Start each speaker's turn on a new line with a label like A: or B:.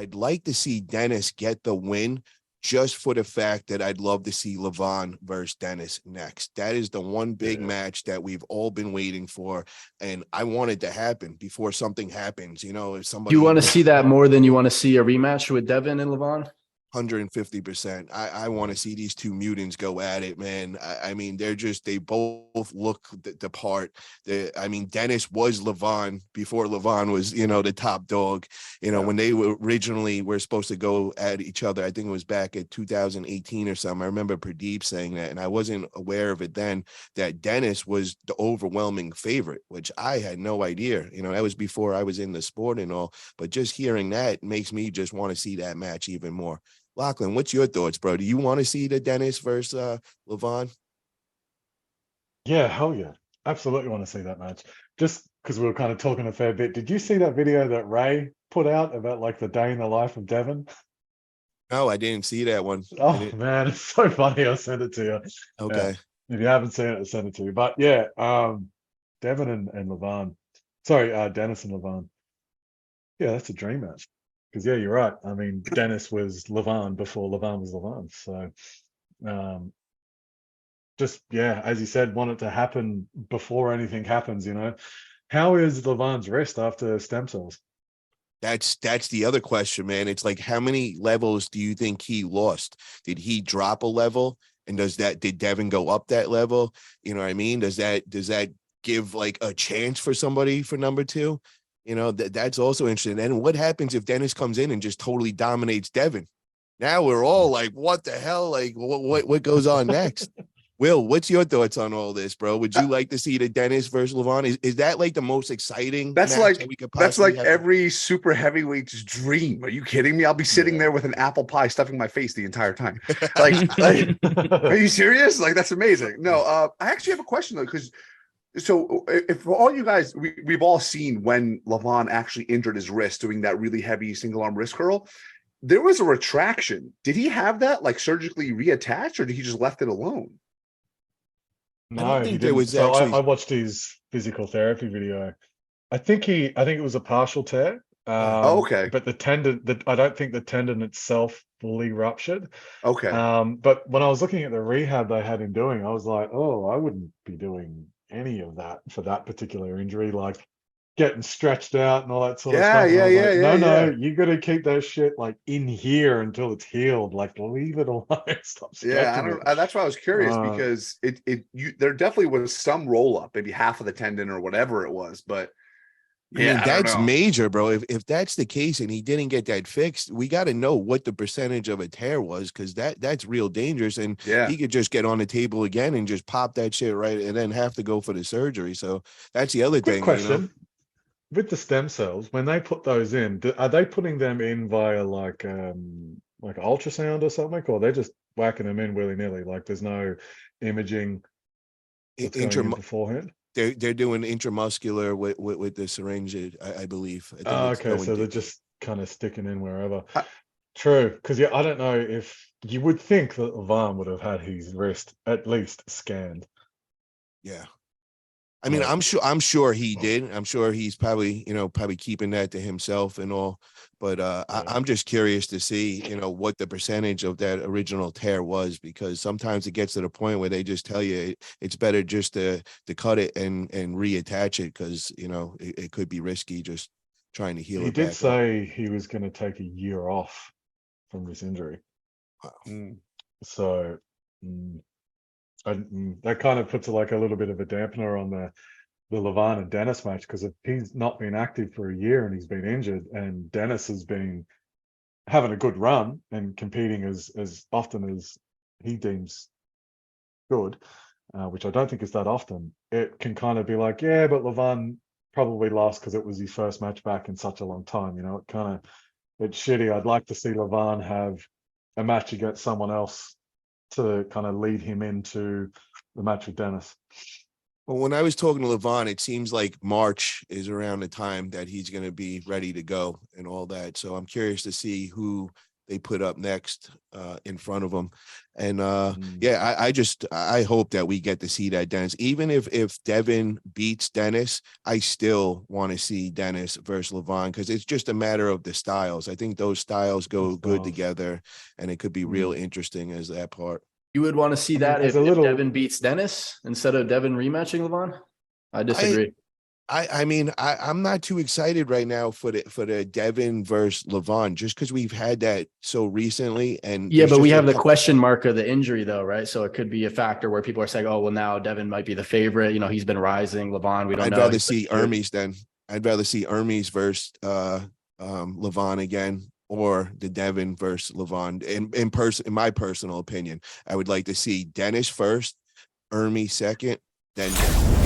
A: I'd like to see Denis get the win, just for the fact that I'd love to see Levan versus Denis next. That is the one big match that we've all been waiting for, and I want it to happen before something happens. If somebody,
B: you want to see that more than you want to see a rematch with Devin and Levan?
A: 150%. I want to see these two mutants go at it, man. I mean, they both look the part. Denis was Levan before Levan was, the top dog. When they originally were supposed to go at each other, I think it was back at 2018 or something. I remember Pradeep saying that, and I wasn't aware of it then, that Denis was the overwhelming favorite, which I had no idea. That was before I was in the sport and all, but just hearing that makes me just want to see that match even more. Lachlan, what's your thoughts, bro? Do you want to see the Denis versus Levan?
C: Yeah, hell yeah. Absolutely want to see that match. Just because we were kind of talking a fair bit. Did you see that video that Ray put out about like the day in the life of Devin?
A: No, I didn't see that one.
C: Oh man, it's so funny. I'll send it to you.
A: Okay.
C: Yeah. If you haven't seen it, I'll send it to you. But yeah, Devin and Levan. Sorry, Denis and Levan. Yeah, that's a dream match. Because yeah, you're right. I mean, Denis was Levan before Levan was Levan. So just as you said, want it to happen before anything happens, How is Levan's wrist after stem cells?
A: That's the other question, man. It's like, how many levels do you think he lost? Did he drop a level? And did Devin go up that level? You know what I mean? Does that give like a chance for somebody for number two? That's also interesting. And what happens if Denis comes in and just totally dominates Devin? Now we're all like, what the hell? Like, what goes on next? Will, what's your thoughts on all this, bro? Would you like to see the Denis versus Levan? Is that like the most exciting match that we could possibly have?
D: Every super heavyweight's dream. Are you kidding me? I'll be sitting there with an apple pie stuffing my face the entire time. Like are you serious? Like, that's amazing. No, I actually have a question though, because so if all you guys, we've all seen when Levan actually injured his wrist doing that really heavy single arm wrist curl, there was a retraction. Did he have that like surgically reattached, or did he just left it alone?
C: No, I think there was so I watched his physical therapy video. I think it was a partial tear.
D: Okay.
C: But the tendon, I don't think the tendon itself fully ruptured.
D: Okay.
C: But when I was looking at the rehab they had him doing, I was like, oh, I wouldn't be doing any of that for that particular injury, like getting stretched out and all that sort of stuff. No, you got to keep that shit like in here until it's healed. Like, leave it alone. Stop
D: I don't. That's why I was curious, because there definitely was some roll up, maybe half of the tendon or whatever it was, but. Yeah,
A: that's major, bro. If that's the case and he didn't get that fixed, we got to know what the percentage of a tear was, because that's real dangerous. And he could just get on the table again and just pop that shit right, and then have to go for the surgery. So that's the other thing.
C: Question. With the stem cells, when they put those in, are they putting them in via like ultrasound or something, or they're just whacking them in willy-nilly? Like, there's no imaging that's going in beforehand?
A: They're doing intramuscular with the syringe, I believe.
C: Okay, so they're just kind of sticking in wherever. True, because I don't know if you would think that Levan would have had his wrist at least scanned.
A: Yeah. I mean, I'm sure he did. I'm sure he's probably keeping that to himself and all. But I'm just curious to see, what the percentage of that original tear was, because sometimes it gets to the point where they just tell you it's better just to cut it and reattach it, because, it could be risky just trying to heal it. He
C: did say he was going to take a year off from this injury.
A: Wow.
C: So that kind of puts like a little bit of a dampener on the Levan and Denis match, because if he's not been active for a year and he's been injured, and Denis has been having a good run and competing as often as he deems good, which I don't think is that often, it can kind of be like, yeah, but Levan probably lost because it was his first match back in such a long time. It's shitty. I'd like to see Levan have a match against someone else to kind of lead him into the match with Denis.
A: Well, when I was talking to Levan, it seems like March is around the time that he's going to be ready to go and all that. So I'm curious to see who they put up next in front of them. And yeah, I hope that we get to see that Dennis. Even if Devin beats Dennis, I still want to see Dennis versus Levan, because it's just a matter of the styles. I think those styles go good together, and it could be real interesting as that part.
B: You would want to see that if Devin beats Dennis instead of Devin rematching Levan? I disagree.
A: I mean, I'm not too excited right now for the Devin versus Levan, just because we've had that so recently. And
B: yeah, but we have the question mark of the injury though, right? So it could be a factor where people are saying, oh, well, now Devin might be the favorite. You know, he's been rising. Levan, we don't know.
A: I'd rather see Hermes then. I'd rather see Hermes versus Levan again, or the Devin versus Levan. In my personal opinion, I would like to see Dennis first, Hermes second, then Devin.